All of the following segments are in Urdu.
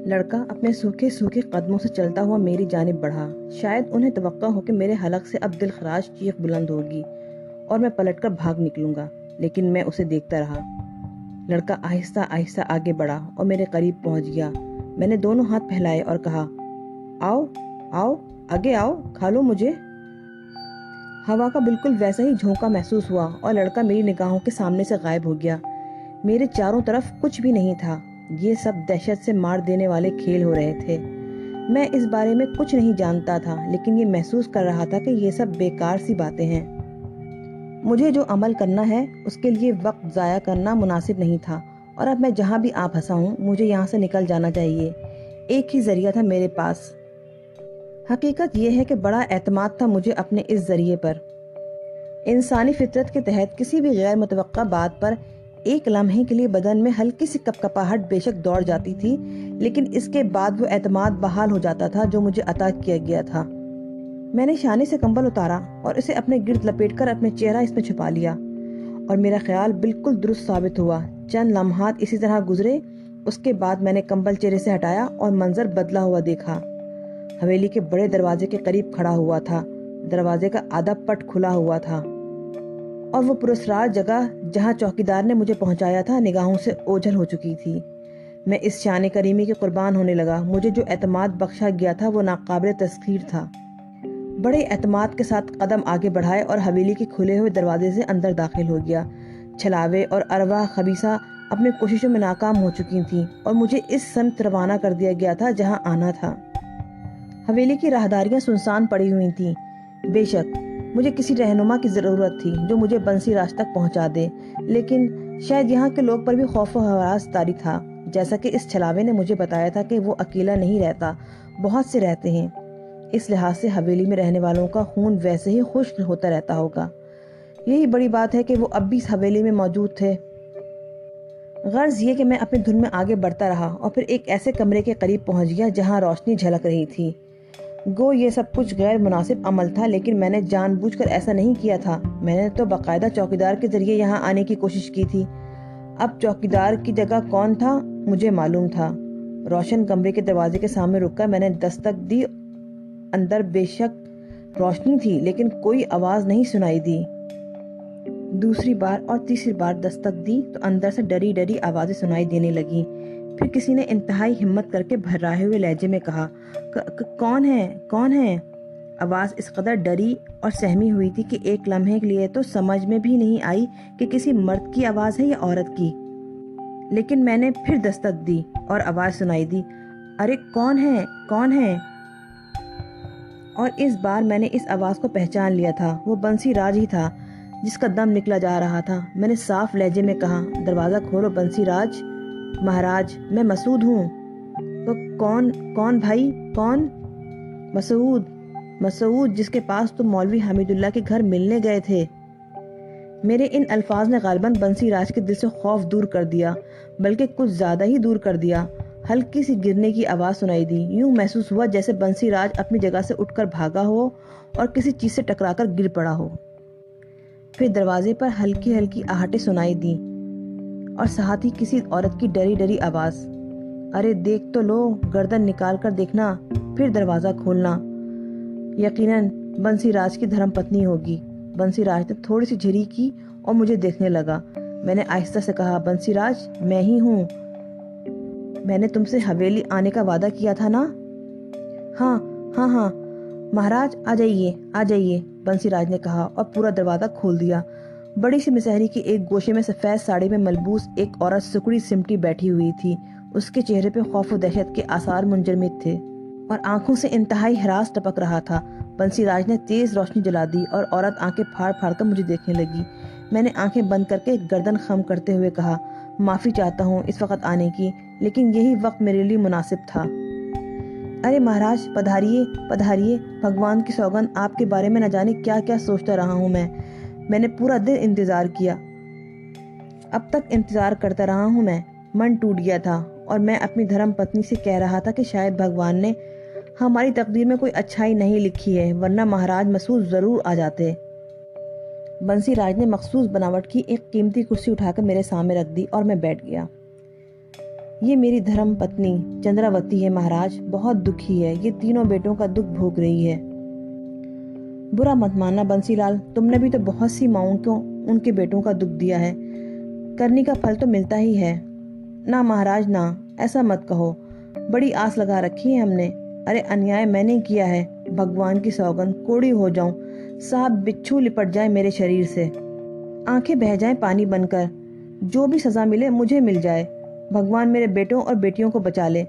لڑکا اپنے سوکھے سوکھے قدموں سے چلتا ہوا میری جانب بڑھا۔ شاید انہیں توقع ہو کہ میرے حلق سے اب دل خراش چیخ بلند ہوگی اور میں پلٹ کر بھاگ نکلوں گا، لیکن میں اسے دیکھتا رہا۔ لڑکا آہستہ آہستہ آگے بڑھا اور میرے قریب پہنچ گیا۔ میں نے دونوں ہاتھ پھیلائے اور کہا، آؤ آؤ آگے آؤ، کھا لو مجھے۔ ہوا کا بالکل ویسا ہی جھونکا محسوس ہوا اور لڑکا میری نگاہوں کے سامنے سے غائب ہو گیا۔ میرے چاروں طرف کچھ بھی نہیں تھا۔ یہ سب دہشت سے مار دینے والے کھیل ہو رہے تھے۔ میں اس بارے میں کچھ نہیں جانتا تھا، لیکن یہ محسوس کر رہا تھا کہ یہ سب بیکار سی باتیں ہیں۔ مجھے جو عمل کرنا ہے اس کے لیے وقت ضائع کرنا مناسب نہیں تھا، اور اب میں جہاں بھی آ پھنسا ہوں مجھے یہاں سے نکل جانا چاہیے۔ ایک ہی ذریعہ تھا میرے پاس۔ حقیقت یہ ہے کہ بڑا اعتماد تھا مجھے اپنے اس ذریعے پر۔ انسانی فطرت کے تحت کسی بھی غیر متوقع بات پر ایک لمحے کے لیے بدن میں ہلکی سی کپکپاہٹ بے شک دوڑ جاتی تھی، لیکن اس کے بعد وہ اعتماد بحال ہو جاتا تھا جو مجھے عطا کیا گیا تھا۔ میں نے شانے سے کمبل اتارا اور اسے اپنے گرد لپیٹ کر اپنے چہرہ اس میں چھپا لیا، اور میرا خیال بالکل درست ثابت ہوا۔ چند لمحات اسی طرح گزرے، اس کے بعد میں نے کمبل چہرے سے ہٹایا اور منظر بدلا ہوا دیکھا۔ حویلی کے بڑے دروازے کے قریب کھڑا ہوا تھا۔ دروازے کا آدھا پٹ کھلا ہوا تھا، اور وہ پراسرار جگہ جہاں چوکیدار نے مجھے پہنچایا تھا نگاہوں سے اوجھل ہو چکی تھی۔ میں اس شان کریمی کے قربان ہونے لگا۔ مجھے جو اعتماد بخشا گیا تھا وہ ناقابل تسخیر تھا۔ بڑے اعتماد کے ساتھ قدم آگے بڑھائے اور حویلی کے کھلے ہوئے دروازے سے اندر داخل ہو گیا۔ چھلاوے اور ارواح خبیثہ اپنی کوششوں میں ناکام ہو چکی تھیں اور مجھے اس سمت روانہ کر دیا گیا تھا جہاں آنا تھا۔ حویلی کی راہداریاں سنسان پڑی ہوئی تھیں۔ بے شک مجھے کسی رہنما کی ضرورت تھی جو مجھے بنسی راج تک پہنچا دے، لیکن شاید یہاں کے لوگ پر بھی خوف و ہراس طاری تھا۔ جیسا کہ اس چھلاوے نے مجھے بتایا تھا کہ وہ اکیلا نہیں رہتا، بہت سے رہتے ہیں۔ اس لحاظ سے حویلی میں رہنے والوں کا خون ویسے ہی خشک ہوتا رہتا ہوگا۔ یہی بڑی بات ہے کہ وہ اب بھی اس حویلی میں موجود تھے۔ غرض یہ کہ میں اپنی دھن میں آگے بڑھتا رہا اور پھر ایک ایسے کمرے کے قریب پہنچ گیا جہاں روشنی جھلک رہی تھی۔ گو یہ سب کچھ غیر مناسب عمل تھا، لیکن میں نے جان بوجھ کر ایسا نہیں کیا تھا۔ میں نے تو باقاعدہ چوکیدار کے ذریعے یہاں آنے کی کوشش کی تھی۔ اب چوکیدار کی جگہ کون تھا مجھے معلوم تھا۔ روشن کمرے کے دروازے کے سامنے رک کر میں نے دستک دی۔ اندر بے شک روشنی تھی، لیکن کوئی آواز نہیں سنائی دی۔ دوسری بار اور تیسری بار دستک دی تو اندر سے ڈری ڈری آوازیں سنائی دینے لگیں۔ پھر کسی نے انتہائی ہمت کر کے بھرائے ہوئے لہجے میں کہا، کون ہے کون ہے؟ آواز اس قدر ڈری اور سہمی ہوئی تھی کہ ایک لمحے کے لیے تو سمجھ میں بھی نہیں آئی کہ کسی مرد کی آواز ہے یا عورت کی۔ لیکن میں نے پھر دستک دی اور آواز سنائی دی، ارے کون ہے کون ہے؟ اور اس بار میں نے اس آواز کو پہچان لیا تھا۔ وہ بنسی راج ہی تھا جس کا دم نکلا جا رہا تھا۔ میں نے صاف لہجے میں کہا، دروازہ کھولو بنسی راج۔ مہاراج میں مسعود ہوں۔ تو کون بھائی کون؟ مسعود جس کے پاس تم مولوی حمید اللہ کے گھر ملنے گئے تھے۔ میرے ان الفاظ نے غالباً بنسی راج کے دل سے خوف دور کر دیا، بلکہ کچھ زیادہ ہی دور کر دیا۔ ہلکی سی گرنے کی آواز سنائی دی۔ یوں محسوس ہوا جیسے بنسی راج اپنی جگہ سے اٹھ کر بھاگا ہو اور کسی چیز سے ٹکرا کر گر پڑا ہو۔ پھر دروازے پر ہلکی ہلکی آہٹیں سنائی دیں اور ساتھ ہی کسی عورت کی ڈری ڈری آواز، ارے دیکھ تو لو، گردن نکال کر دیکھنا، پھر دروازہ کھولنا۔ یقیناً بنسی راج کی دھرم پتنی ہوگی۔ بنسی راج نے تھوڑی سی جھری کی اور مجھے دیکھنے لگا۔ میں نے آہستہ سے کہا، بنسی راج میں ہی ہوں۔ میں نے تم سے حویلی آنے کا وعدہ کیا تھا نا؟ ہاں مہاراج آ جائیے بنسی راج نے کہا اور پورا دروازہ کھول دیا۔ بڑی سی مسحری کی ایک گوشے میں سفید ساڑی میں ملبوس ایک عورت سکڑی سمٹی بیٹھی ہوئی تھی۔ اس کے چہرے پہ خوف و دہشت کے آثار منجمد تھے اور آنکھوں سے انتہائی ہراس ٹپک رہا تھا۔ بنسی راج نے تیز روشنی جلا دی اور عورت آنکھیں پھاڑ پھاڑ کر مجھے دیکھنے لگی۔ میں نے آنکھیں بند کر کے گردن خم کرتے ہوئے کہا، معافی چاہتا ہوں اس وقت آنے کی، لیکن یہی وقت میرے لیے مناسب تھا۔ ارے مہاراج پدھاریے، بھگوان کی سوگند آپ کے بارے میں نہ جانے کیا کیا سوچتا رہا ہوں میں نے پورا دن انتظار کیا، اب تک انتظار کرتا رہا ہوں میں۔ من ٹوٹ گیا تھا اور میں اپنی دھرم پتنی سے کہہ رہا تھا کہ شاید بھگوان نے ہماری تقدیر میں کوئی اچھائی نہیں لکھی ہے، ورنہ مہاراج مسعود ضرور آ جاتے۔ بنسی راج نے مخصوص بناوٹ کی ایک قیمتی کرسی اٹھا کر میرے سامنے رکھ دی اور میں بیٹھ گیا۔ یہ میری دھرم پتنی چندراوتی ہے مہاراج، بہت دکھی ہے، یہ تینوں بیٹوں کا دکھ بھوگ رہی ہے۔ برا مت ماننا بنسی لال، تم نے بھی تو بہت سی ماؤں کو ان کے بیٹوں کا دکھ دیا ہے، کرنی کا پھل تو ملتا ہی ہے۔ نہ مہاراج نہ، ایسا مت کہو، بڑی آس لگا رکھی ہے ہم نے۔ ارے انیائے میں نے کیا ہے، بھگوان کی سوگند کوڑی ہو جاؤں، سانپ بچھو لپٹ جائے میرے شریر سے، آنکھیں بہہ جائیں پانی بن کر، جو بھی سزا ملے مجھے مل جائے، بھگوان میرے بیٹوں اور بیٹیوں کو بچا لے،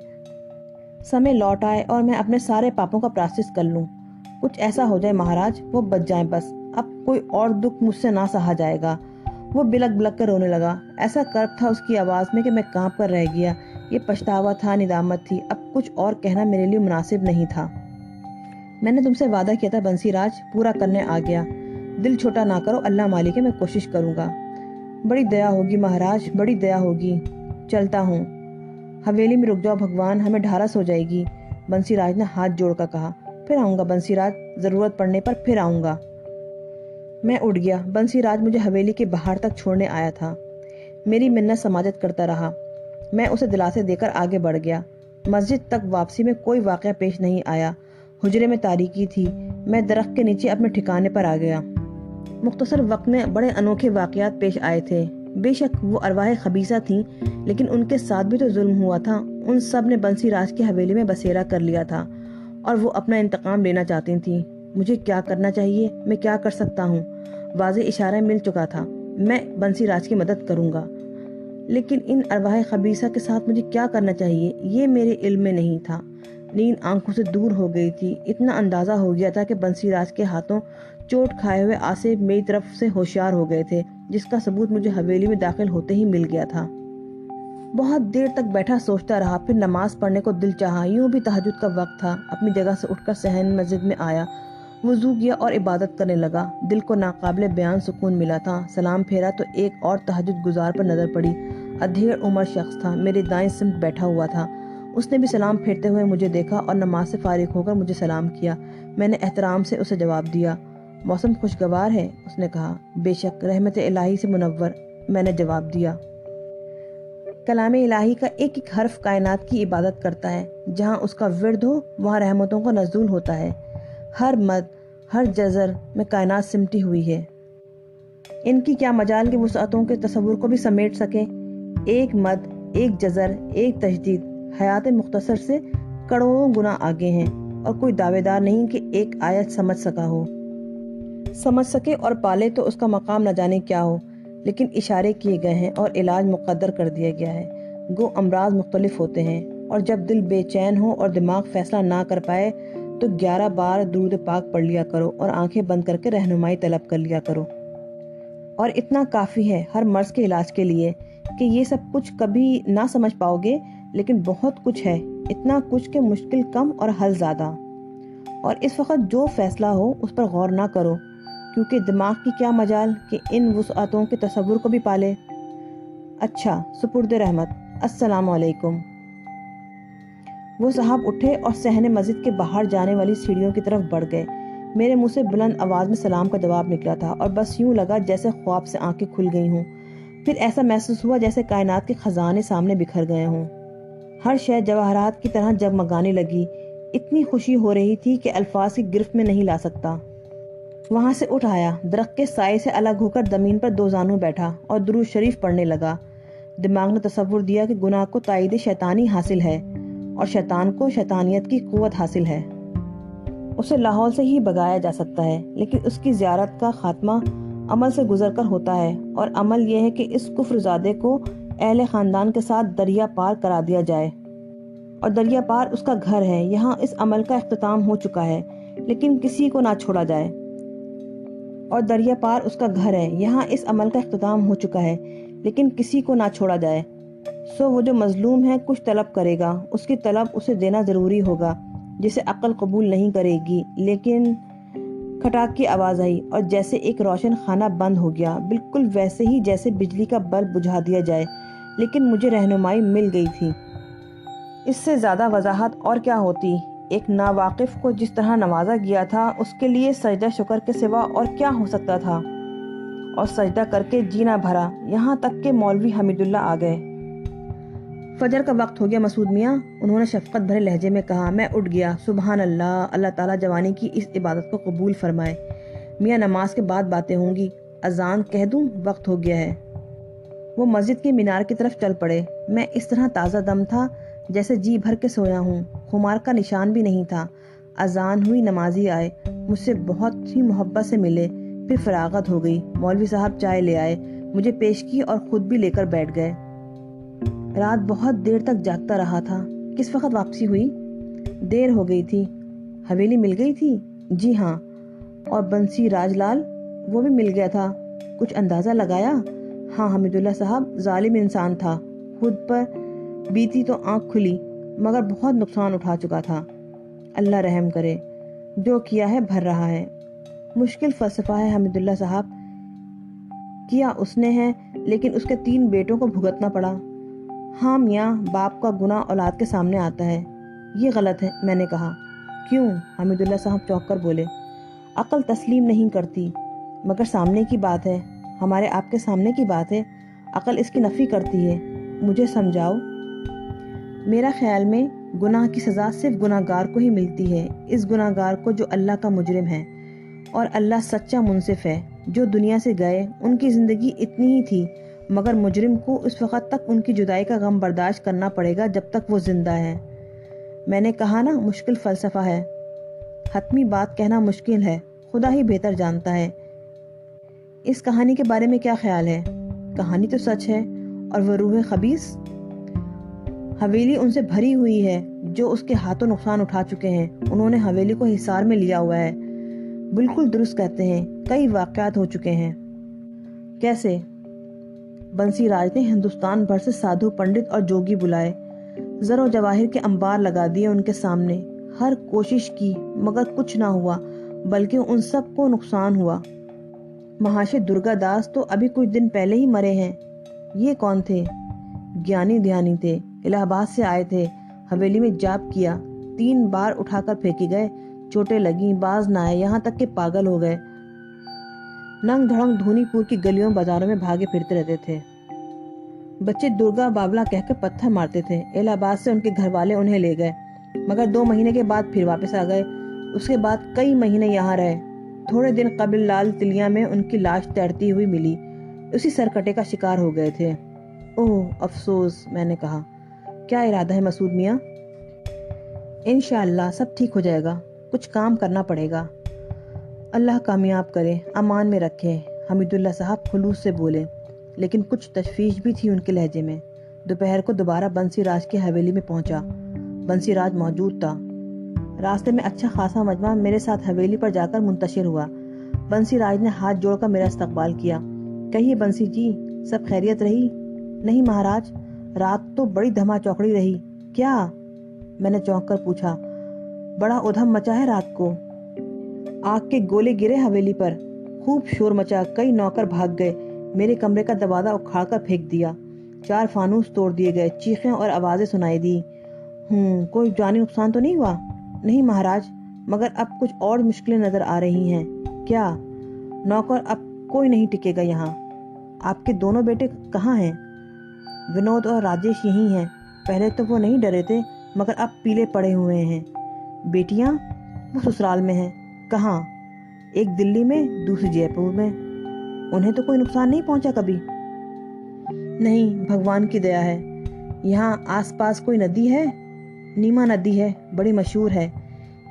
سمے لوٹ آئے اور میں اپنے سارے پاپوں کا پراشچت کر لوں۔ کچھ ایسا ہو جائے مہاراج، وہ بچ جائیں بس، اب کوئی اور دکھ مجھ سے نہ سہا جائے گا۔ وہ بلک بلک کر رونے لگا، ایسا کرب تھا اس کی آواز میں کہ میں کانپ کر رہ گیا۔ یہ پچھتاوا تھا، ندامت تھی، اب کچھ اور کہنا میرے لیے مناسب نہیں تھا۔ میں نے تم سے وعدہ کیا تھا بنسی راج، پورا کرنے آ گیا، دل چھوٹا نہ کرو، اللہ مالک ہے، میں کوشش کروں گا۔ بڑی دیا ہوگی مہاراج، بڑی دیا ہوگی، چلتا ہوں، حویلی میں رک جاؤ بھگوان، ہمیں ڈھارس ہو جائے گی، بنسی راج نے ہاتھ جوڑ کر کہا۔ پھر آؤں گا بنسی راج، ضرورت پڑنے پر پھر آؤں گا۔ میں اٹھ گیا۔ بنسی راج مجھے حویلی کے باہر تک چھوڑنے آیا تھا، میری منت سماجت کرتا رہا، میں اسے دلاسے دے کر آگے بڑھ گیا۔ مسجد تک واپسی میں کوئی واقعہ پیش نہیں آیا، حجرے میں تاریکی تھی، میں درخت کے نیچے اپنے ٹھکانے پر آ گیا۔ مختصر وقت میں بڑے انوکھے واقعات پیش آئے تھے، بے شک وہ ارواح خبیثہ تھیں، لیکن ان کے ساتھ بھی تو ظلم ہوا تھا، ان سب نے بنسی راج کی حویلی میں بسیرا کر لیا تھا اور وہ اپنا انتقام لینا چاہتی تھیں۔ مجھے کیا کرنا چاہیے، میں کیا کر سکتا ہوں؟ واضح اشارہ مل چکا تھا، میں بنسی راج کی مدد کروں گا، لیکن ان ارواح خبیثہ کے ساتھ مجھے کیا کرنا چاہیے یہ میرے علم میں نہیں تھا۔ نیند آنکھوں سے دور ہو گئی تھی، اتنا اندازہ ہو گیا تھا کہ بنسی راج کے ہاتھوں چوٹ کھائے ہوئے آصف میری طرف سے ہوشیار ہو گئے تھے، جس کا ثبوت مجھے حویلی میں داخل ہوتے ہی مل گیا تھا۔ بہت دیر تک بیٹھا سوچتا رہا، پھر نماز پڑھنے کو دل چاہا، یوں بھی تہجد کا وقت تھا۔ اپنی جگہ سے اٹھ کر صحن مسجد میں آیا، وضو کیا اور عبادت کرنے لگا۔ دل کو ناقابل بیان سکون ملا تھا۔ سلام پھیرا تو ایک اور تہجد گزار پر نظر پڑی، ادھیڑ عمر شخص تھا، میرے دائیں سمت بیٹھا ہوا تھا۔ اس نے بھی سلام پھیرتے ہوئے مجھے دیکھا اور نماز سے فارغ ہو کر مجھے سلام کیا۔ میں نے احترام سے اسے جواب دیا۔ موسم خوشگوار ہے، اس نے کہا۔ بے شک، رحمت الہی سے منور، میں نے جواب دیا۔ کلام الہی کا ایک ایک حرف کائنات کی عبادت کرتا ہے، جہاں اس کا ورد ہو وہاں رحمتوں کا نزول ہوتا ہے۔ ہر مد، ہر جزر میں کائنات سمٹی ہوئی ہے، ان کی کیا مجال کہ وسعتوں کے تصور کو بھی سمیٹ سکے۔ ایک مد، ایک جزر، ایک تشدید حیات مختصر سے کروڑوں گنا آگے ہیں، اور کوئی دعوے دار نہیں کہ ایک آیت سمجھ سکا ہو، سمجھ سکے اور پالے تو اس کا مقام نہ جانے کیا ہو، لیکن اشارے کیے گئے ہیں اور علاج مقدر کر دیا گیا ہے۔ گو امراض مختلف ہوتے ہیں، اور جب دل بے چین ہو اور دماغ فیصلہ نہ کر پائے تو 11 بار درود پاک پڑھ لیا کرو اور آنکھیں بند کر کے رہنمائی طلب کر لیا کرو، اور اتنا کافی ہے ہر مرض کے علاج کے لیے۔ کہ یہ سب کچھ کبھی نہ سمجھ پاؤ گے، لیکن بہت کچھ ہے، اتنا کچھ کہ مشکل کم اور حل زیادہ، اور اس وقت جو فیصلہ ہو اس پر غور نہ کرو، کیونکہ دماغ کی کیا مجال کہ ان وسعتوں کے تصور کو بھی پالے۔ اچھا، سپرد رحمت، السلام علیکم۔ وہ صاحب اٹھے اور صحن مسجد کے باہر جانے والی سیڑھیوں کی طرف بڑھ گئے۔ میرے منہ سے بلند آواز میں سلام کا جواب نکلا تھا، اور بس یوں لگا جیسے خواب سے آنکھیں کھل گئی ہوں۔ پھر ایسا محسوس ہوا جیسے کائنات کے خزانے سامنے بکھر گئے ہوں، ہر شے جواہرات کی طرح جگمگانے لگی۔ اتنی خوشی ہو رہی تھی کہ الفاظ کی گرفت میں نہیں لا سکتا۔ وہاں سے اٹھ آیا، درخت کے سائے سے الگ ہو کر زمین پر 2 زانوں بیٹھا اور درود شریف پڑھنے لگا۔ دماغ نے تصور دیا کہ گناہ کو تائید شیطانی حاصل ہے اور شیطان کو شیطانیت کی قوت حاصل ہے، اسے لاہور سے ہی بھگایا جا سکتا ہے، لیکن اس کی زیارت کا خاتمہ عمل سے گزر کر ہوتا ہے، اور عمل یہ ہے کہ اس کفر زادے کو اہل خاندان کے ساتھ دریا پار کرا دیا جائے، اور دریا پار اس کا گھر ہے، یہاں اس عمل کا اختتام ہو چکا ہے، لیکن کسی کو نہ چھوڑا جائے، اور دریا پار اس کا گھر ہے، یہاں اس عمل کا اختتام ہو چکا ہے، لیکن کسی کو نہ چھوڑا جائے۔ سو وہ جو مظلوم ہے کچھ طلب کرے گا، اس کی طلب اسے دینا ضروری ہوگا، جسے عقل قبول نہیں کرے گی۔ لیکن کھٹاک کی آواز آئی، اور جیسے ایک روشن خانہ بند ہو گیا، بالکل ویسے ہی جیسے بجلی کا بلب بجھا دیا جائے، لیکن مجھے رہنمائی مل گئی تھی۔ اس سے زیادہ وضاحت اور کیا ہوتی؟ ایک ناواقف کو جس طرح نوازا گیا تھا، اس کے لیے سجدہ شکر کے سوا اور کیا ہو سکتا تھا، اور سجدہ کر کے جینا بھرا، یہاں تک کہ مولوی حمید اللہ آ گئے۔ فجر کا وقت ہو گیا مسعود میاں، انہوں نے شفقت بھرے لہجے میں کہا۔ میں اٹھ گیا۔ سبحان اللہ، اللہ تعالیٰ جوانی کی اس عبادت کو قبول فرمائے۔ میاں نماز کے بعد باتیں ہوں گی، اذان کہہ دوں؟ وقت ہو گیا ہے۔ وہ مسجد کے مینار کی طرف چل پڑے۔ میں اس طرح تازہ دم تھا جیسے جی بھر کے سویا ہوں، خمار کا نشان بھی نہیں تھا۔ اذان ہوئی، نمازی آئے، مجھ سے بہت ہی محبت سے ملے، پھر فراغت ہو گئی۔ مولوی صاحب چائے لے آئے، مجھے پیش کی اور خود بھی لے کر بیٹھ گئے۔ رات بہت دیر تک جاگتا رہا تھا۔ کس وقت واپسی ہوئی؟ دیر ہو گئی تھی۔ حویلی مل گئی تھی؟ جی ہاں۔ اور بنسی راج لال؟ وہ بھی مل گیا تھا؟ کچھ اندازہ لگایا؟ ہاں حمیداللہ صاحب ظالم انسان تھا، خود پر بیتی تو آنکھ کھلی، مگر بہت نقصان اٹھا چکا تھا۔ اللہ رحم کرے، جو کیا ہے بھر رہا ہے۔ مشکل فلسفہ ہے حمیداللہ صاحب، کیا اس نے ہے، لیکن اس کے 3 بیٹوں کو بھگتنا پڑا۔ ہاں میاں، باپ کا گناہ اولاد کے سامنے آتا ہے۔ یہ غلط ہے، میں نے کہا۔ کیوں؟ حمیداللہ صاحب چونک کر بولے۔ عقل تسلیم نہیں کرتی، مگر سامنے کی بات ہے، ہمارے آپ کے سامنے کی بات ہے، عقل اس کی نفی کرتی ہے۔ مجھے سمجھاؤ۔ میرا خیال میں گناہ کی سزا صرف گناہ گار کو ہی ملتی ہے، اس گناہ گار کو جو اللہ کا مجرم ہے، اور اللہ سچا منصف ہے۔ جو دنیا سے گئے ان کی زندگی اتنی ہی تھی، مگر مجرم کو اس وقت تک ان کی جدائی کا غم برداشت کرنا پڑے گا جب تک وہ زندہ ہے۔ میں نے کہا نا، مشکل فلسفہ ہے، حتمی بات کہنا مشکل ہے، خدا ہی بہتر جانتا ہے۔ اس کہانی کے بارے میں کیا خیال ہے؟ کہانی تو سچ ہے، اور وہ روح خبیث حویلی ان سے بھری ہوئی ہے جو اس کے ہاتھوں نقصان اٹھا چکے ہیں۔ انہوں نے حویلی کو حصار میں لیا ہوا ہے۔ بالکل درست کہتے ہیں، کئی واقعات ہو چکے ہیں۔ کیسے؟ بنسی راج نے ہندوستان بھر سے سادھو، پنڈت اور جوگی بلائے، زر و جواہر کے انبار لگا دیے ان کے سامنے، ہر کوشش کی، مگر کچھ نہ ہوا، بلکہ ان سب کو نقصان ہوا۔ مہاشے درگا داس تو ابھی کچھ دن پہلے ہی مرے ہیں۔ یہ کون تھے؟ گیانی دھیانی تھے، الہ آباد سے آئے تھے، حویلی میں جاپ کیا، 3 بار اٹھا کر پھینکے گئے، چوٹیں لگیں، باز نہ آئے، یہاں تک کہ پاگل ہو گئے۔ ننگ دھڑنگ دھونی پور کی گلیوں بازاروں میں بھاگے پھرتے رہتے تھے۔ بچے درگا بابلا کہہ کر پتھر مارتے تھے۔ الہ آباد سے ان کے گھر والے انہیں لے گئے، مگر 2 مہینے کے بعد پھر واپس آ گئے۔ اس کے بعد کئی مہینے یہاں رہے۔ تھوڑے دن قبل لال تلیا میں ان کی لاش تیرتی ہوئی ملی، اسی سرکٹے کا شکار ہو گئے تھے۔ اوہ افسوس، میں نے کہا۔ کیا ارادہ ہے مسعود میاں؟ انشاءاللہ سب ٹھیک ہو جائے گا، کچھ کام کرنا پڑے گا۔ اللہ کامیاب کرے، امان میں رکھے، حمیداللہ صاحب خلوص سے بولے، لیکن کچھ تشویش بھی تھی ان کے لہجے میں۔ دوپہر کو دوبارہ بنسی راج کی حویلی میں پہنچا۔ بنسی راج موجود تھا۔ راستے میں اچھا خاصا مجمع میرے ساتھ حویلی پر جا کر منتشر ہوا۔ بنسی راج نے ہاتھ جوڑ کر میرا استقبال کیا۔ کہیے بنسی جی، سب خیریت رہی؟ نہیں مہاراج، رات تو بڑی دھما چوکڑی رہی۔ کیا؟ میں نے چونک کر پوچھا۔ بڑا ادھم مچا ہے رات کو، آگ کے گولے گرے حویلی پر، خوب شور مچا، کئی نوکر بھاگ گئے، میرے کمرے کا دروازہ اکھاڑ کر پھینک دیا، 4 فانوس توڑ دیے گئے، چیخیں اور آوازیں سنائی دی۔ کوئی جانی نقصان تو نہیں ہوا؟ نہیں مہاراج، مگر اب کچھ اور مشکلیں نظر آ رہی ہیں۔ کیا؟ نوکر اب کوئی نہیں ٹکے گا یہاں۔ آپ کے دونوں بیٹے کہاں ہیں؟ ونود اور راجیش یہی ہیں۔ پہلے تو وہ نہیں ڈرے تھے، مگر اب پیلے پڑے ہوئے ہیں۔ بیٹیاں؟ وہ سسرال میں ہیں۔ کہاں؟ ایک دلی میں، دوسری جے پور میں۔ انہیں تو کوئی نقصان نہیں پہنچا کبھی؟ نہیں، بھگوان کی دیا ہے۔ یہاں آس پاس کوئی ندی ہے؟ نیما ندی ہے، بڑی مشہور ہے۔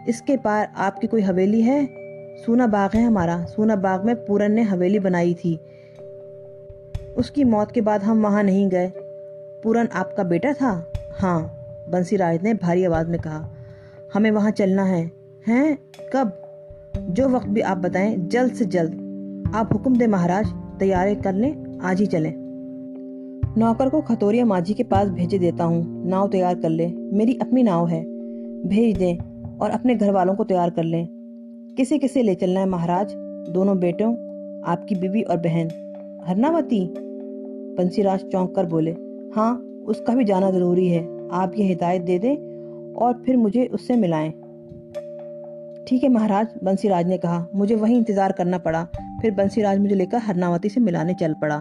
اس کے پار آپ کی کوئی حویلی ہے؟ سونا باغ ہے ہمارا، سونا باغ میں پورن نے حویلی بنائی تھی۔ اس کی موت کے بعد ہم وہاں نہیں گئے۔ پورن آپ کا بیٹا تھا؟ ہاں، بنسی راج نے بھاری آواز میں کہا۔ ہمیں وہاں چلنا ہے۔ ہیں؟ کب؟ جو وقت بھی آپ بتائیں، جلد سے جلد۔ آپ حکم دیں مہاراج، تیارے کر لیں، آج ہی چلیں۔ نوکر کو کھتوریا ماجھی کے پاس بھیجے دیتا ہوں، ناؤ تیار کر لے، میری اپنی ناؤ ہے، بھیج دیں، اور اپنے گھر والوں کو تیار کر لیں۔ کسے کسے لے چلنا ہے مہاراج؟ دونوں بیٹوں، آپ کی بیوی اور بہن۔ ہرناوتی؟ بنسی راج چونک کر بولے۔ ہاں، اس کا بھی جانا ضروری ہے، آپ یہ ہدایت دے دیں اور پھر مجھے اس سے ملائیں۔ ٹھیک ہے مہاراج، بنسی راج نے کہا۔ مجھے وہیں انتظار کرنا پڑا، پھر بنسی راج مجھے لے کر ہرناوتی سے ملانے چل پڑا۔